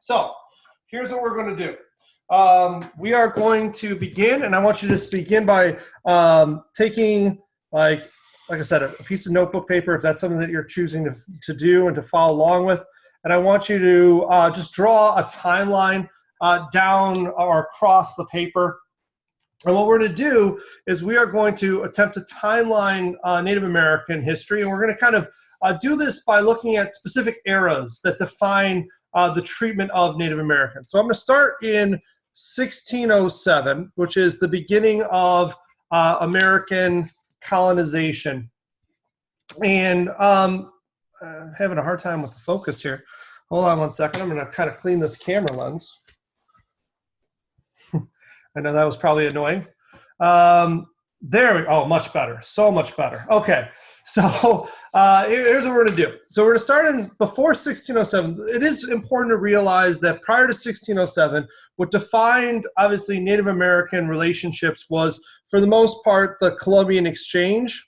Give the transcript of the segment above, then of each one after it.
So here's what we're going to do. We are going to begin, and I want you to just begin by taking, like I said, a piece of notebook paper, if that's something that you're choosing to do and to follow along with. And I want you to just draw a timeline down or across the paper. And what we're going to do is we are going to attempt to timeline Native American history, and we're going to kind of do this by looking at specific eras that define the treatment of Native Americans. So I'm going to start in 1607, which is the beginning of American colonization. And I'm having a hard time with the focus here. Hold on one second. I'm going to kind of clean this camera lens. I know that was probably annoying. There we go. Oh, much better. So much better. Okay. So here's what we're going to do. So we're going to start in before 1607. It is important to realize that prior to 1607, what defined, obviously, Native American relationships was, for the most part, the Columbian exchange.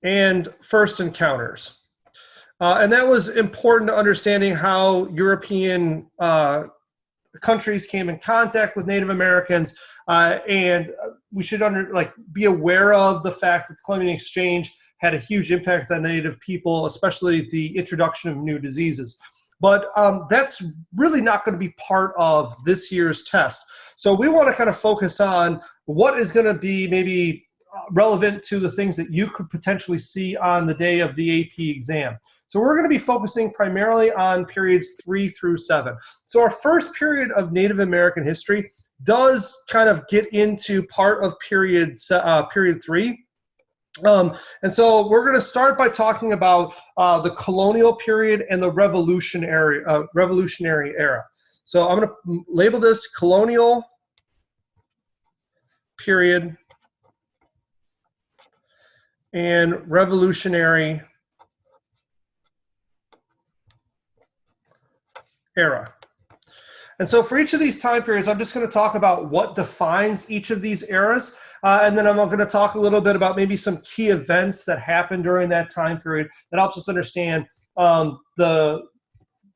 And first encounters. And that was important to understanding how European countries came in contact with Native Americans, and we should be aware of the fact that the Columbian exchange had a huge impact on Native people, especially the introduction of new diseases. But that's really not going to be part of this year's test. So we want to kind of focus on what is going to be maybe relevant to the things that you could potentially see on the day of the AP exam. So we're going to be focusing primarily on periods 3 through 7. So our first period of Native American history does kind of get into part of period 3. And so we're going to start by talking about the colonial period and the revolutionary era. So I'm going to label this colonial period and revolutionary era. And so for each of these time periods, I'm just going to talk about what defines each of these eras, and then I'm going to talk a little bit about maybe some key events that happened during that time period that helps us understand the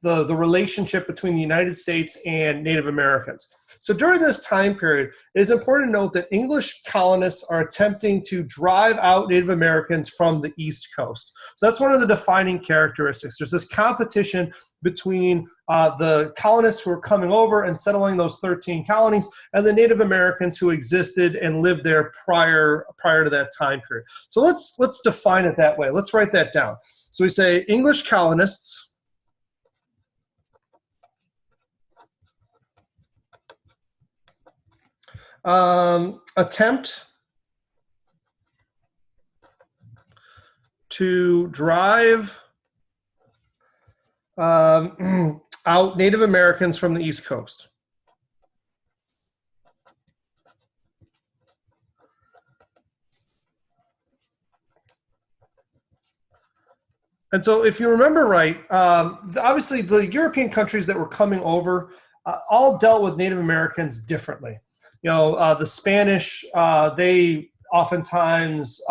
relationship between the United States and Native Americans. So during this time period, it is important to note that English colonists are attempting to drive out Native Americans from the East Coast. So that's one of the defining characteristics. There's this competition between the colonists who are coming over and settling those 13 colonies and the Native Americans who existed and lived there prior to that time period. So let's define it that way. Let's write that down. So we say English colonists attempt to drive out Native Americans from the East Coast. And so if you remember right, obviously the European countries that were coming over all dealt with Native Americans differently. You know, the Spanish, they oftentimes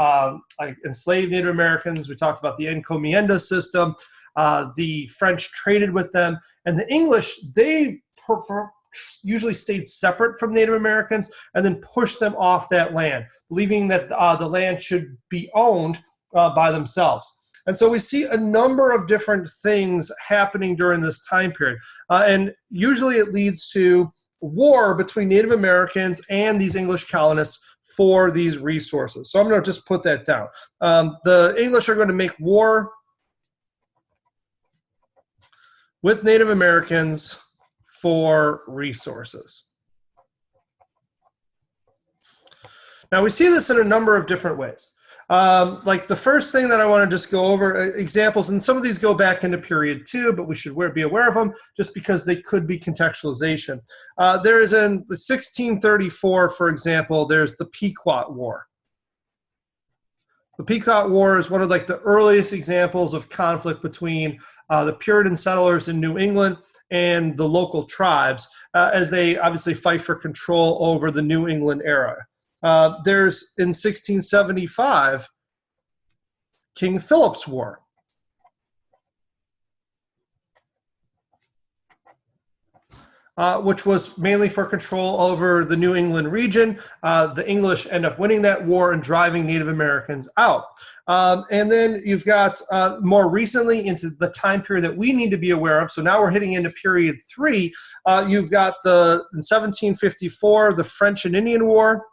enslaved Native Americans. We talked about the encomienda system. The French traded with them. And the English, they usually stayed separate from Native Americans and then pushed them off that land, believing that the land should be owned by themselves. And so we see a number of different things happening during this time period. And usually it leads to war between Native Americans and these English colonists for these resources. So I'm going to just put that down. The English are going to make war with Native Americans for resources. Now we see this in a number of different ways. Like the first thing that I want to just go over examples, and some of these go back into period 2, but we should be aware of them just because they could be contextualization. There is in the 1634, for example, there's the Peacock War. The Peacock War is one of the earliest examples of conflict between the Puritan settlers in New England and the local tribes as they obviously fight for control over the New England era. There's in 1675 King Philip's War. Which was mainly for control over the New England region. The English end up winning that war and driving Native Americans out. And then you've got more recently into the time period that we need to be aware of. So now we're hitting into period 3. You've got in 1754, the French and Indian War.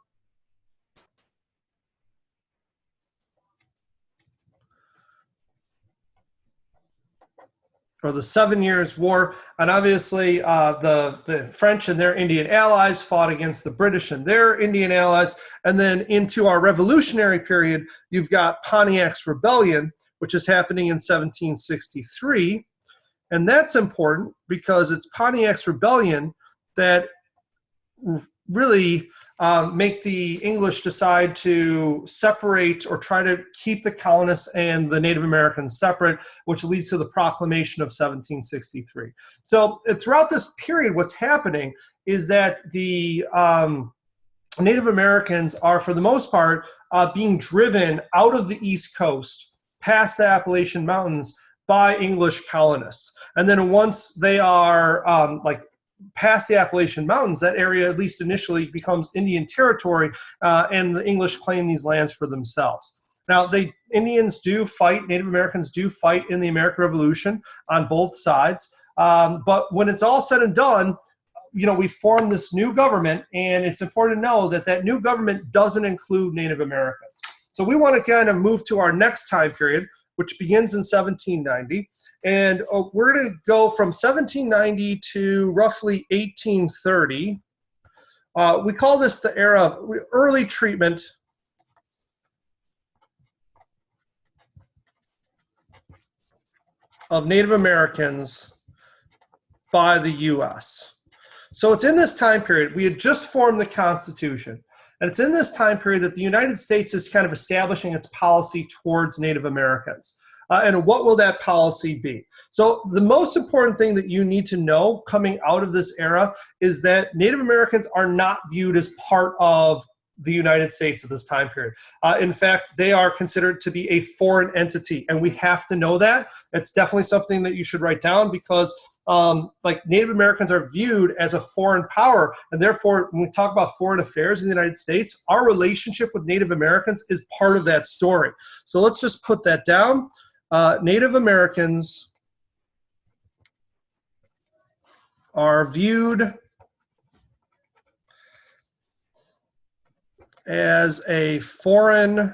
Or the 7 Years' War, and obviously the French and their Indian allies fought against the British and their Indian allies, and then into our Revolutionary period, you've got Pontiac's Rebellion, which is happening in 1763, and that's important because it's Pontiac's Rebellion that really make the English decide to separate or try to keep the colonists and the Native Americans separate, which leads to the Proclamation of 1763. So throughout this period, what's happening is that the Native Americans are, for the most part, being driven out of the East Coast, past the Appalachian Mountains, by English colonists. And then once they are past the Appalachian Mountains, that area, at least initially, becomes Indian territory, and the English claim these lands for themselves. Now, Indians do fight, Native Americans do fight in the American Revolution on both sides, but when it's all said and done, we form this new government, and it's important to know that that new government doesn't include Native Americans. So we want to kind of move to our next time period, which begins in 1790. And we're going to go from 1790 to roughly 1830. We call this the era of early treatment of Native Americans by the U.S. So it's in this time period. We had just formed the Constitution. And it's in this time period that the United States is kind of establishing its policy towards Native Americans. And what will that policy be? So the most important thing that you need to know coming out of this era is that Native Americans are not viewed as part of the United States at this time period. In fact, they are considered to be a foreign entity, and we have to know that. It's definitely something that you should write down because Native Americans are viewed as a foreign power, and therefore when we talk about foreign affairs in the United States, our relationship with Native Americans is part of that story. So let's just put that down. Native Americans are viewed as a foreign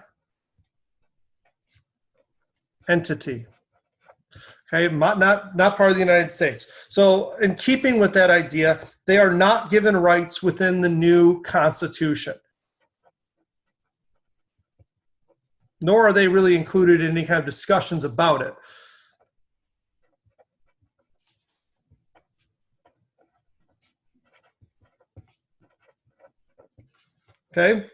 entity. Okay, not part of the United States. So in keeping with that idea, they are not given rights within the new Constitution. Nor are they really included in any kind of discussions about it. Okay,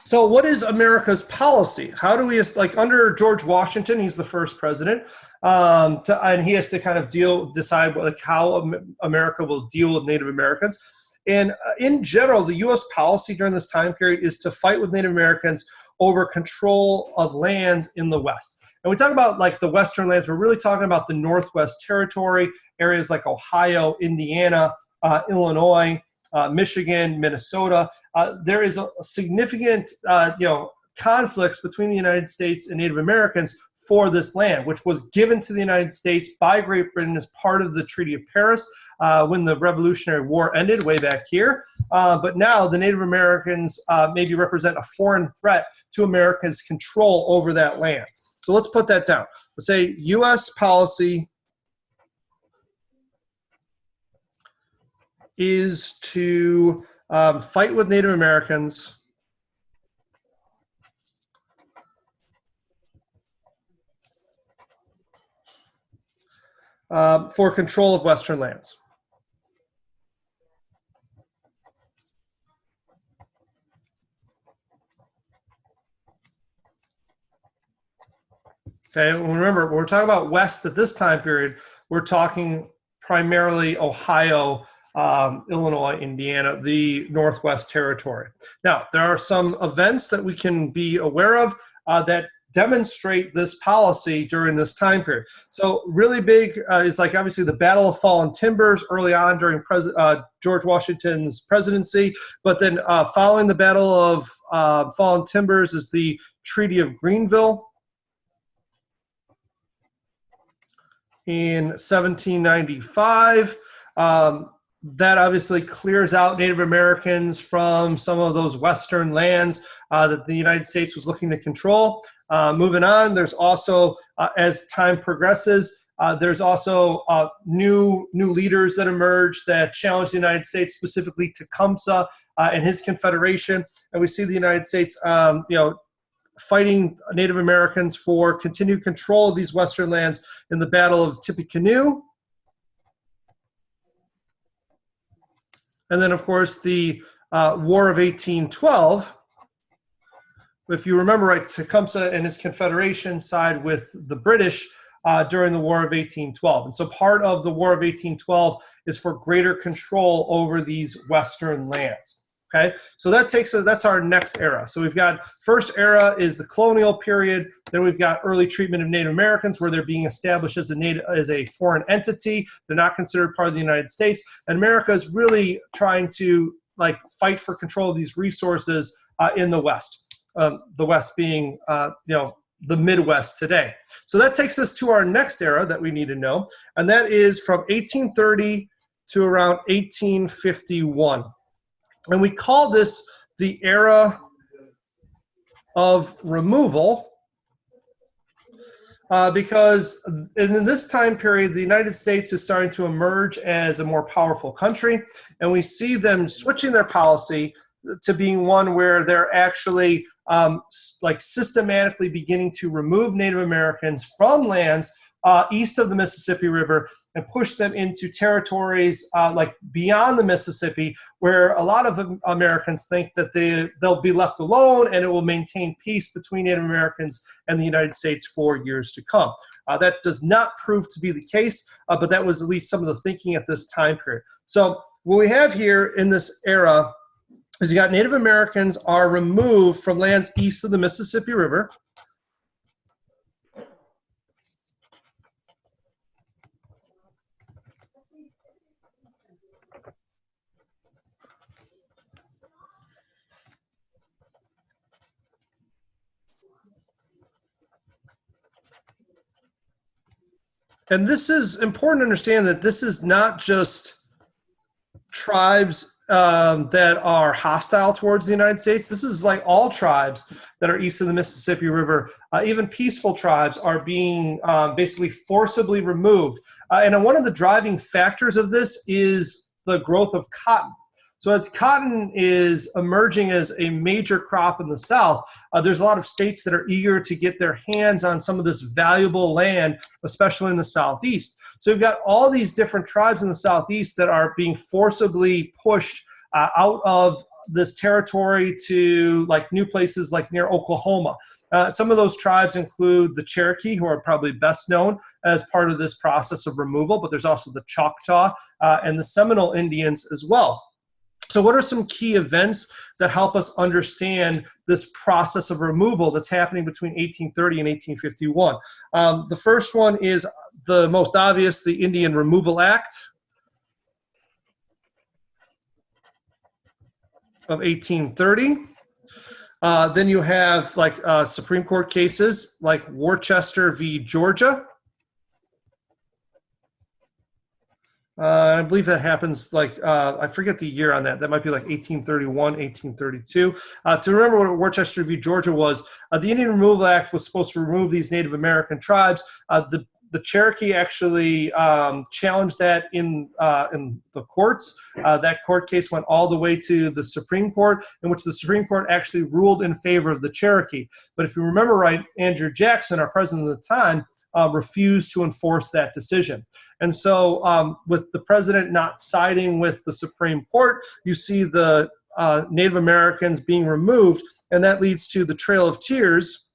so what is America's policy? How do we, under George Washington, he's the first president, and he has to kind of decide how America will deal with Native Americans. And in general, the U.S. policy during this time period is to fight with Native Americans over control of lands in the West. And we talk about the Western lands, we're really talking about the Northwest Territory, areas like Ohio, Indiana, Illinois, Michigan, Minnesota. There is a significant conflicts between the United States and Native Americans for this land, which was given to the United States by Great Britain as part of the Treaty of Paris when the Revolutionary War ended way back here. But now the Native Americans maybe represent a foreign threat to America's control over that land. So let's put that down. Let's say U.S. policy is to fight with Native Americans for control of Western lands. Okay, and remember, when we're talking about West at this time period, we're talking primarily Ohio, Illinois, Indiana, the Northwest Territory. Now, there are some events that we can be aware of that demonstrate this policy during this time period. So really big is like obviously the Battle of Fallen Timbers early on during George Washington's presidency, but then following the Battle of Fallen Timbers is the Treaty of Greenville in 1795. That obviously clears out Native Americans from some of those western lands that the United States was looking to control. Moving on, there's also, as time progresses, there's also new leaders that emerge that challenge the United States, specifically Tecumseh and his confederation. And we see the United States, fighting Native Americans for continued control of these western lands in the Battle of Tippecanoe. And then, of course, the War of 1812. If you remember right, Tecumseh and his confederation side with the British during the War of 1812. And so part of the War of 1812 is for greater control over these western lands. Okay, so that takes us, that's our next era. So we've got first era is the colonial period. Then we've got early treatment of Native Americans, where they're being established as a foreign entity. They're not considered part of the United States. And America is really trying to fight for control of these resources in the West. The West being the Midwest today. So that takes us to our next era that we need to know, and that is from 1830 to around 1851. And we call this the era of removal because in this time period, the United States is starting to emerge as a more powerful country, and we see them switching their policy to being one where they're actually systematically beginning to remove Native Americans from lands east of the Mississippi River and push them into territories beyond the Mississippi, where a lot of Americans think that they'll be left alone and it will maintain peace between Native Americans and the United States for years to come. That does not prove to be the case, but that was at least some of the thinking at this time period. So what we have here in this era is you got Native Americans are removed from lands east of the Mississippi River. And this is important to understand that this is not just tribes that are hostile towards the United States. This is like all tribes that are east of the Mississippi River. Even peaceful tribes are being basically forcibly removed. And one of the driving factors of this is the growth of cotton. So as cotton is emerging as a major crop in the South, there's a lot of states that are eager to get their hands on some of this valuable land, especially in the Southeast. So we've got all these different tribes in the Southeast that are being forcibly pushed out of this territory to new places like near Oklahoma. Some of those tribes include the Cherokee, who are probably best known as part of this process of removal, but there's also the Choctaw and the Seminole Indians as well. So what are some key events that help us understand this process of removal that's happening between 1830 and 1851? The first one is the most obvious, the Indian Removal Act of 1830. Then you have Supreme Court cases like Worcester v. Georgia. I believe that happens I forget the year on that. That might be 1831, 1832. To remember what Worcester v. Georgia was, the Indian Removal Act was supposed to remove these Native American tribes. The Cherokee actually challenged that in the courts. That court case went all the way to the Supreme Court, in which the Supreme Court actually ruled in favor of the Cherokee. But if you remember right, Andrew Jackson, our president at the time, refused to enforce that decision. And so with the president not siding with the Supreme Court, you see the Native Americans being removed, and that leads to the Trail of Tears,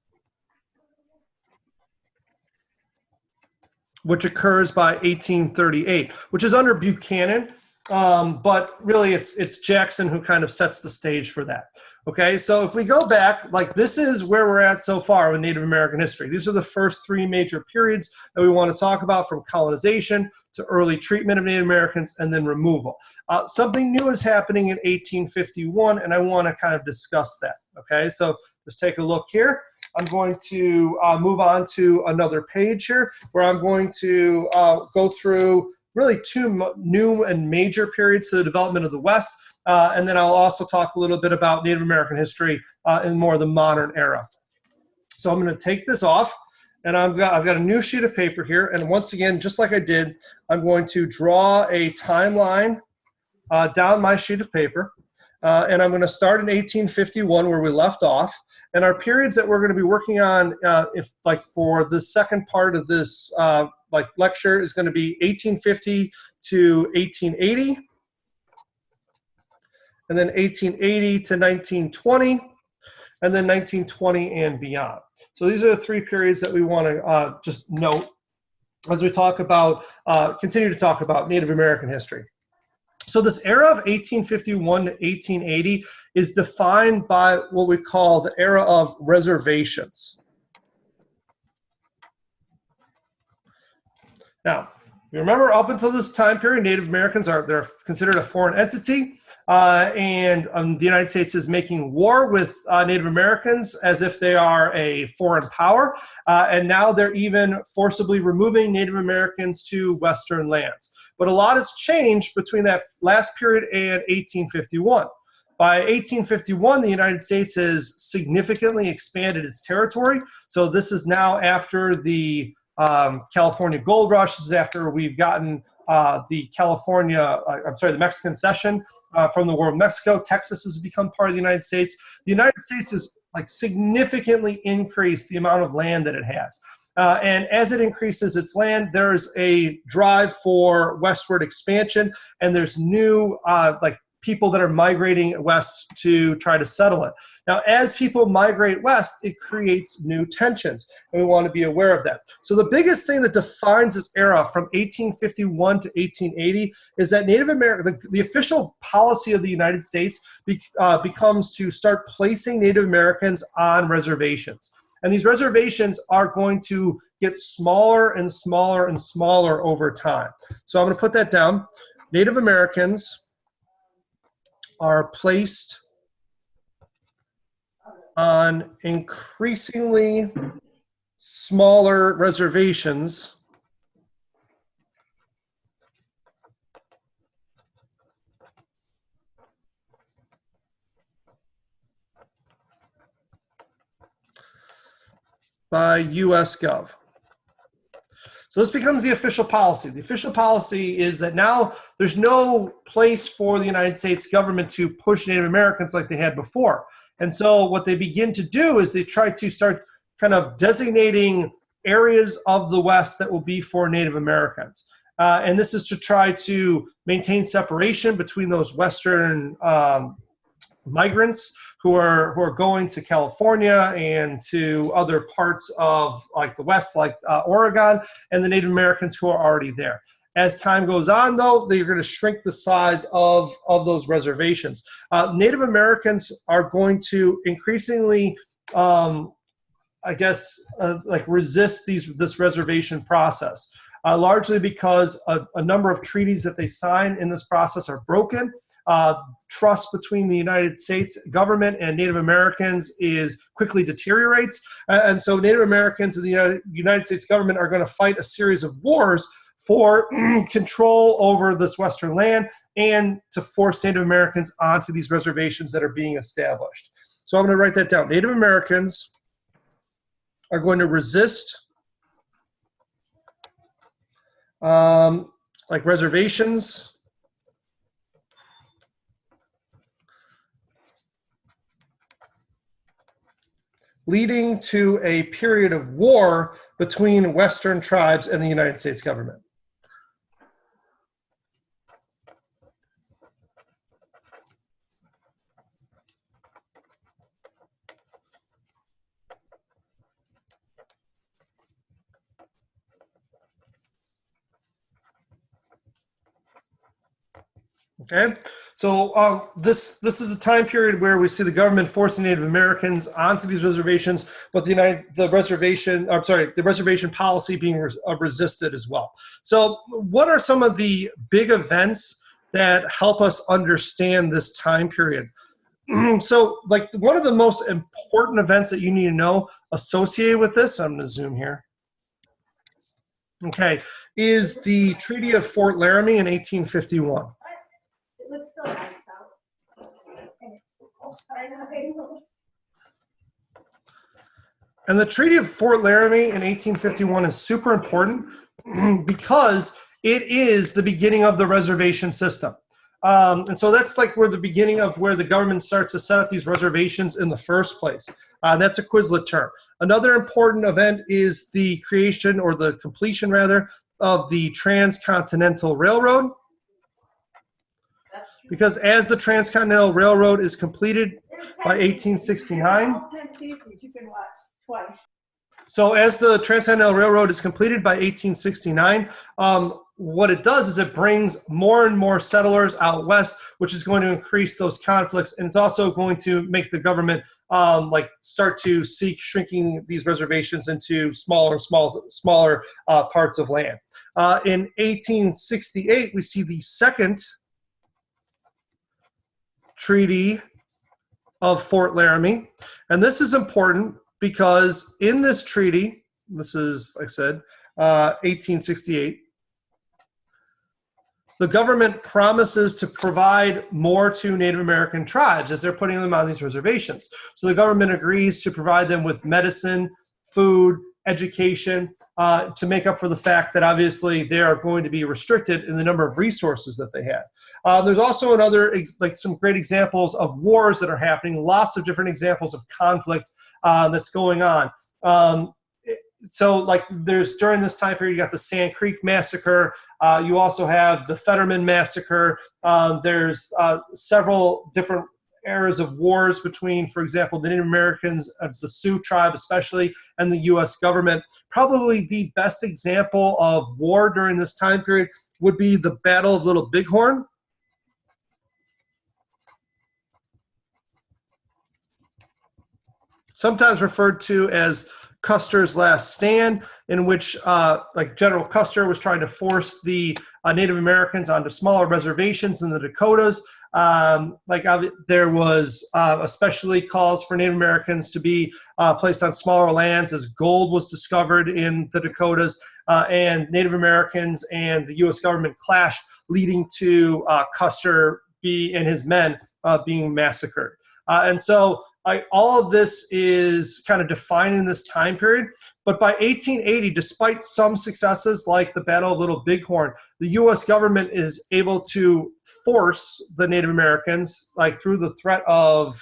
which occurs by 1838, which is under Buchanan, but really it's Jackson who kind of sets the stage for that. Okay, so if we go back, like this is where we're at so far with Native American history. These are the first three major periods that we want to talk about, from colonization to early treatment of Native Americans and then removal. Something new is happening in 1851, and I want to kind of discuss that. Okay, so just take a look here. I'm going to move on to another page here where I'm going to go through really two new and major periods to the development of the West. And then I'll also talk a little bit about Native American history in more of the modern era. So I'm going to take this off, and I've got a new sheet of paper here. And once again, just like I did, I'm going to draw a timeline down my sheet of paper. And I'm going to start in 1851 where we left off. And our periods that we're going to be working on, for the second part of this lecture, is going to be 1850 to 1880. And then 1880 to 1920, and then 1920 and beyond. So these are the three periods that we want to just note as we talk about, continue to talk about Native American history. So this era of 1851 to 1880 is defined by what we call the era of reservations. Now, you remember, up until this time period, Native Americans they're considered a foreign entity. And the United States is making war with Native Americans as if they are a foreign power. And now they're even forcibly removing Native Americans to Western lands. But a lot has changed between that last period and 1851. By 1851, the United States has significantly expanded its territory. So this is now after the California gold rush. This is after we've gotten the Mexican cession from the War of Mexico. Texas has become part of the United States. The United States has significantly increased the amount of land that it has. And as it increases its land, there's a drive for westward expansion, and there's new people that are migrating west to try to settle it. Now, as people migrate west, it creates new tensions, and we want to be aware of that. So the biggest thing that defines this era from 1851 to 1880 is that Native American, the official policy of the United States becomes to start placing Native Americans on reservations. And these reservations are going to get smaller and smaller and smaller over time. So I'm going to put that down. Native Americans are placed on increasingly smaller reservations by U.S. Gov. So this becomes the official policy. The official policy is that now there's no place for the United States government to push Native Americans like they had before. And so what they begin to do is they try to start kind of designating areas of the West that will be for Native Americans. And this is to try to maintain separation between those Western migrants who are going to California and to other parts of the West, like Oregon, and the Native Americans who are already there. As time goes on, though, they're going to shrink the size of those reservations. Native Americans are going to increasingly, resist this reservation process, largely because a number of treaties that they sign in this process are broken. Trust between the United States government and Native Americans quickly deteriorates. And so Native Americans and the United States government are going to fight a series of wars for control over this Western land and to force Native Americans onto these reservations that are being established. So I'm going to write that down. Native Americans are going to resist reservations leading to a period of war between Western tribes and the United States government. Okay, So this is a time period where we see the government forcing Native Americans onto these reservations, but the reservation policy being resisted as well. So what are some of the big events that help us understand this time period? So like one of the most important events that you need to know associated with this, I'm going to zoom here, okay, is the Treaty of Fort Laramie in 1851. It looks so nice out. And the Treaty of Fort Laramie in 1851 is super important because it is the beginning of the reservation system. And so that's like where the beginning of where the government starts to set up these reservations in the first place. That's a Quizlet term. Another important event is the creation, or the completion rather, of the Transcontinental Railroad. Because as the Transcontinental Railroad is completed by 1869, so as the Transcontinental Railroad is completed by 1869, what it does is it brings more and more settlers out west, which is going to increase those conflicts, and it's also going to make the government start to seek shrinking these reservations into smaller parts of land. In 1868, we see the second Treaty of Fort Laramie, and this is important because in this treaty, this is, like I said, 1868, the government promises to provide more to Native American tribes as they're putting them on these reservations. So the government agrees to provide them with medicine, food, education, to make up for the fact that obviously they are going to be restricted in the number of resources that they have. There's also some great examples of wars that are happening, lots of different examples of conflict that's going on. So like during this time period, you got the Sand Creek Massacre. You also have the Fetterman Massacre. There's several different eras of wars between, for example, the Native Americans of the Sioux tribe especially and the U.S. government. Probably the best example of war during this time period would be the Battle of Little Bighorn. Sometimes referred to as Custer's Last Stand, in which General Custer was trying to force the Native Americans onto smaller reservations in the Dakotas. There was especially calls for Native Americans to be placed on smaller lands as gold was discovered in the Dakotas, and Native Americans and the U.S. government clashed, leading to Custer and his men being massacred. And so all of this is kind of defining this time period. But by 1880, despite some successes like the Battle of Little Bighorn, the U.S. government is able to force the Native Americans, through the threat of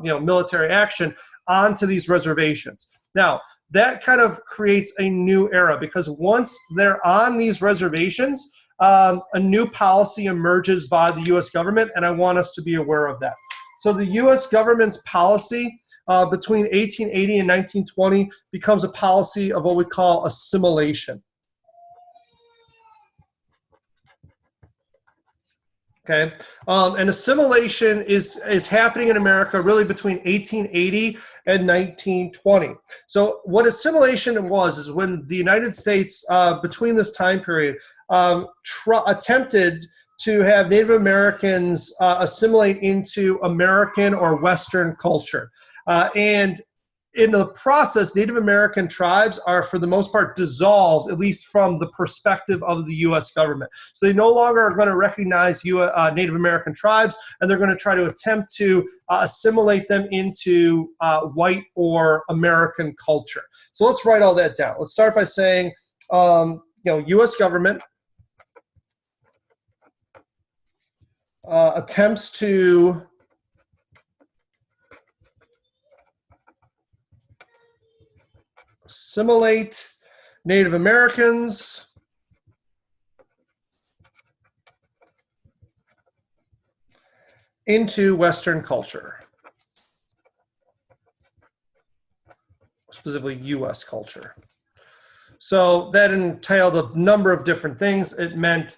military action, onto these reservations. Now, that kind of creates a new era, because once they're on these reservations, a new policy emerges by the U.S. government, and I want us to be aware of that. So the U.S. government's policy between 1880 and 1920 becomes a policy of what we call assimilation. Okay, and assimilation is happening in America really between 1880 and 1920. So what assimilation was is when the United States, between this time period, attempted to have Native Americans assimilate into American or Western culture. And in the process, Native American tribes are, for the most part, dissolved, at least from the perspective of the U.S. government. So they no longer are going to recognize Native American tribes, and they're going to try to attempt to assimilate them into white or American culture. So let's write all that down. Let's start by saying, U.S. government attempts to assimilate Native Americans into Western culture, specifically U.S. culture. So that entailed a number of different things. It meant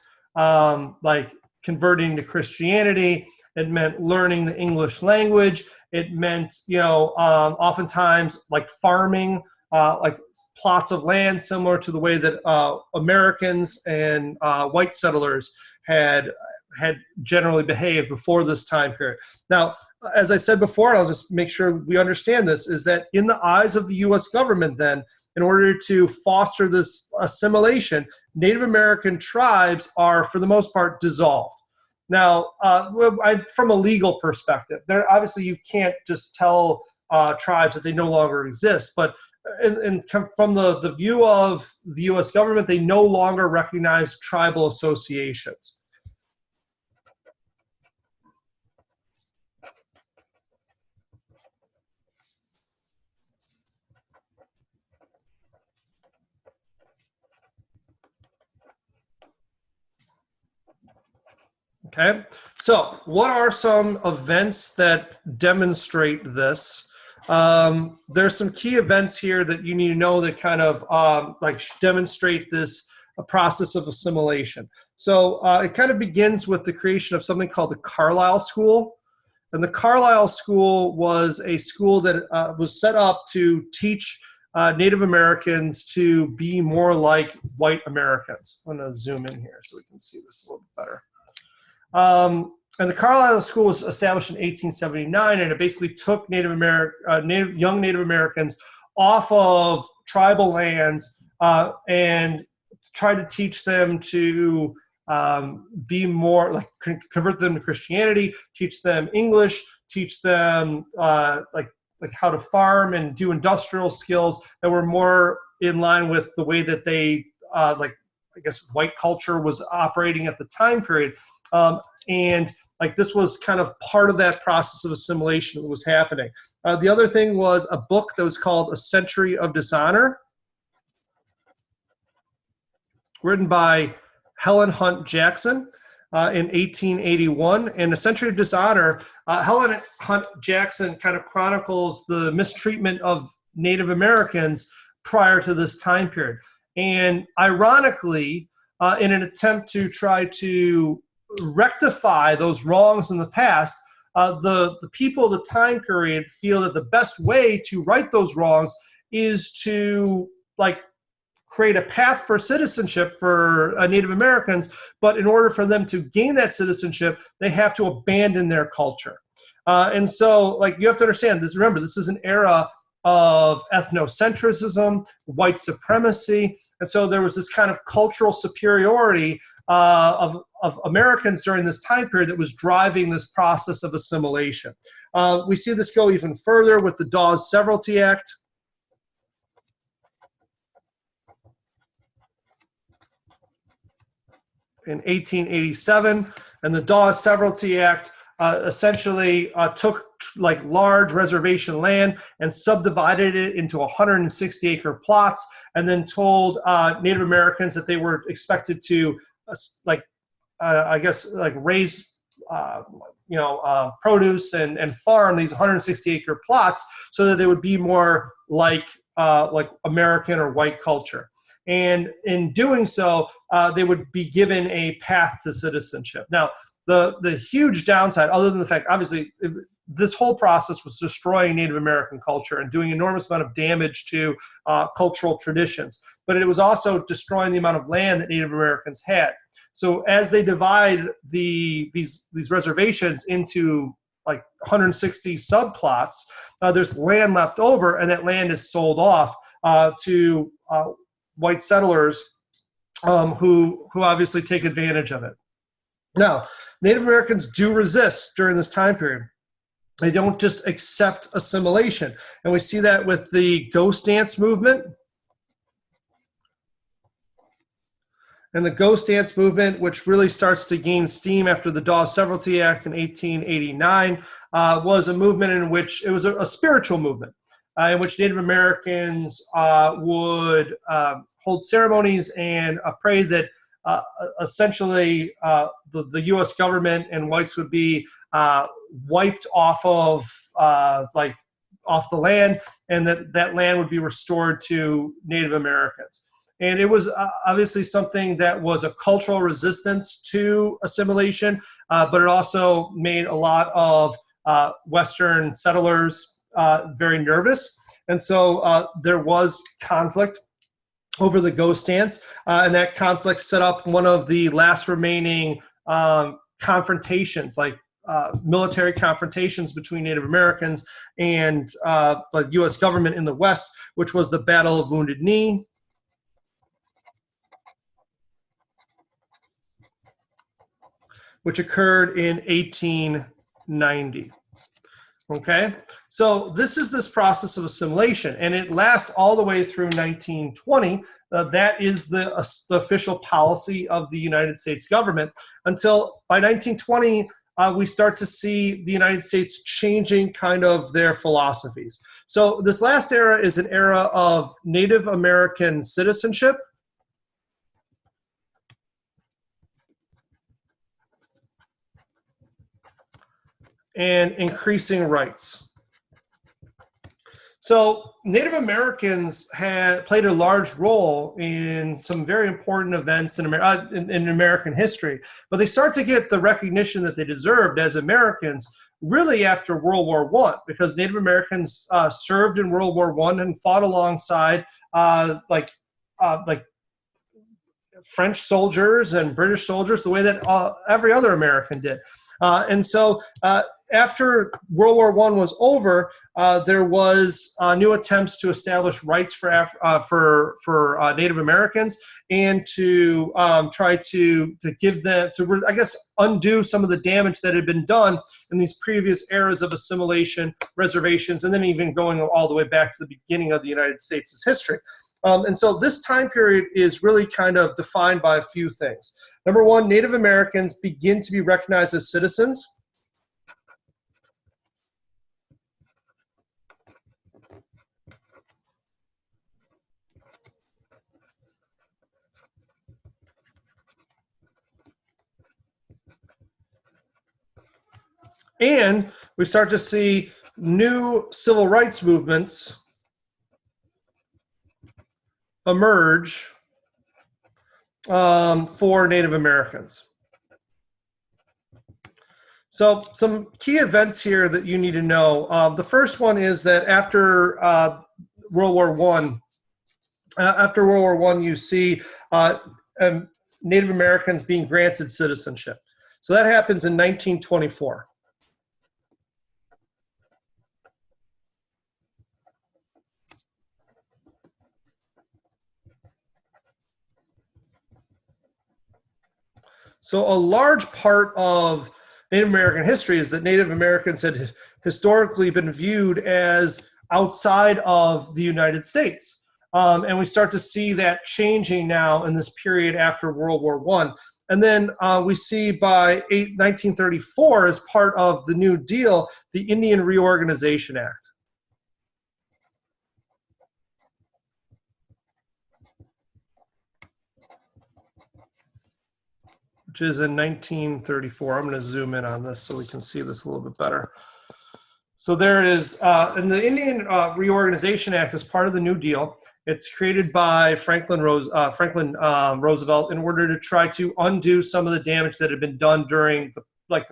converting to Christianity. It meant learning the English language. It meant, oftentimes like farming, like plots of land similar to the way that Americans and white settlers had generally behaved before this time period. Now, as I said before, and I'll just make sure we understand this, is that in the eyes of the U.S. government then, in order to foster this assimilation, Native American tribes are, for the most part, dissolved. Now, from a legal perspective, obviously you can't just tell tribes that they no longer exist, but from the view of the U.S. government, they no longer recognize tribal associations. Okay, so what are some events that demonstrate this? There's some key events here that you need to know that kind of demonstrate this process of assimilation. So it kind of begins with the creation of something called the Carlisle School. And the Carlisle School was a school that was set up to teach Native Americans to be more like white Americans. I'm going to zoom in here so we can see this a little bit better. And the Carlisle School was established in 1879, and it basically took young Native Americans off of tribal lands and tried to teach them to be more like convert them to Christianity, teach them English, teach them like how to farm and do industrial skills that were more in line with the way that they white culture was operating at the time period. And like this was kind of part of that process of assimilation that was happening. The other thing was a book that was called A Century of Dishonor, written by Helen Hunt Jackson in 1881. And A Century of Dishonor, Helen Hunt Jackson kind of chronicles the mistreatment of Native Americans prior to this time period. And ironically, in an attempt to try to rectify those wrongs in the past, the people of the time period feel that the best way to right those wrongs is to create a path for citizenship for Native Americans, but in order for them to gain that citizenship, they have to abandon their culture. And so you have to understand this. Remember, this is an era of ethnocentrism, white supremacy, and so there was this kind of cultural superiority of Americans during this time period that was driving this process of assimilation. We see this go even further with the Dawes Severalty Act. In 1887, and the Dawes Severalty Act essentially took large reservation land and subdivided it into 160-acre plots, and then told Native Americans that they were expected to raise produce and farm these 160-acre plots so that they would be more like American or white culture. And in doing so, they would be given a path to citizenship. Now, the huge downside, other than the fact, obviously, this whole process was destroying Native American culture and doing enormous amount of damage to cultural traditions. But it was also destroying the amount of land that Native Americans had. So as they divide these reservations into 160 subplots, there's land left over, and that land is sold off to white settlers who obviously take advantage of it. Now, Native Americans do resist during this time period. They don't just accept assimilation. And we see that with the Ghost Dance movement. And the Ghost Dance movement, which really starts to gain steam after the Dawes Severalty Act in 1889, was a movement in which it was a spiritual movement in which Native Americans would hold ceremonies and pray that essentially the U.S. government and whites would be wiped off of off the land, and that land would be restored to Native Americans. And it was obviously something that was a cultural resistance to assimilation, but it also made a lot of Western settlers very nervous. And so there was conflict over the go stance, and that conflict set up one of the last remaining confrontations, like military confrontations between Native Americans and the U.S. government in the West, which was the Battle of Wounded Knee. Which occurred in 1890. Okay, so this process of assimilation, and it lasts all the way through 1920. That is the official policy of the United States government until by 1920 we start to see the United States changing kind of their philosophies. So this last era is an era of Native American citizenship. And increasing rights. So Native Americans had played a large role in some very important events in American history, but they start to get the recognition that they deserved as Americans really after World War I, because Native Americans served in World War I and fought alongside like French soldiers and British soldiers the way that every other American did. And so after World War I was over, there was new attempts to establish rights for Native Americans and to try to give them, to I guess, undo some of the damage that had been done in these previous eras of assimilation, reservations, and then even going all the way back to the beginning of the United States' history. And so this time period is really kind of defined by a few things. Number one, Native Americans begin to be recognized as citizens. And we start to see new civil rights movements emerge for Native Americans. So some key events here that you need to know. The first one is that after World War I, you see Native Americans being granted citizenship. So that happens in 1924. So a large part of Native American history is that Native Americans had historically been viewed as outside of the United States. And we start to see that changing now in this period after World War I. And then we see by 1934, as part of the New Deal, the Indian Reorganization Act. Which is in 1934. I'm going to zoom in on this so we can see this a little bit better. So there is, and the Indian Reorganization Act is part of the New Deal. It's created by Franklin Roosevelt in order to try to undo some of the damage that had been done during the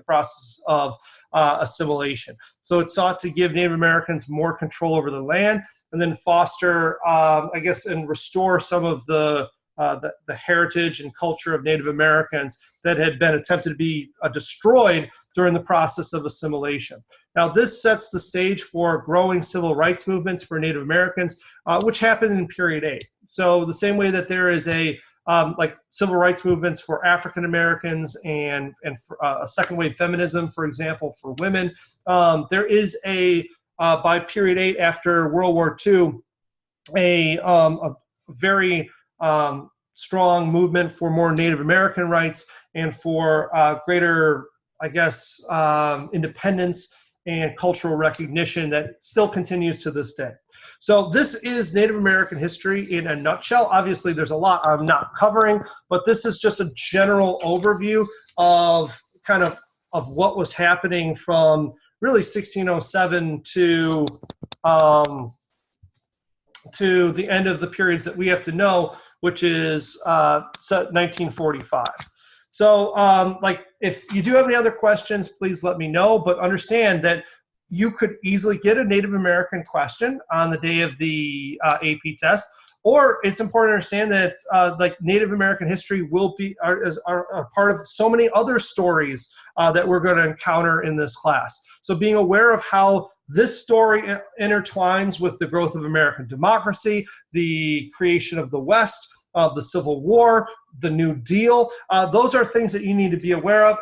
process of assimilation. So it sought to give Native Americans more control over the land and then foster, I guess, and restore some of the heritage and culture of Native Americans that had been attempted to be destroyed during the process of assimilation. Now, this sets the stage for growing civil rights movements for Native Americans, which happened in Period A. So the same way that there is a civil rights movements for African Americans and for, a second wave feminism, for example, for women, there is by Period 8 after World War II, a very strong movement for more Native American rights and for greater, I guess, independence and cultural recognition that still continues to this day. So this is Native American history in a nutshell. Obviously, there's a lot I'm not covering, but this is just a general overview of kind of what was happening from really 1607 to the end of the periods that we have to know, which is 1945. So, like, if you do have any other questions, please let me know. But understand that you could easily get a Native American question on the day of the AP test. Or it's important to understand that like Native American history will be are part of so many other stories that we're going to encounter in this class. So being aware of how this story intertwines with the growth of American democracy, the creation of the West, the Civil War, the New Deal, those are things that you need to be aware of.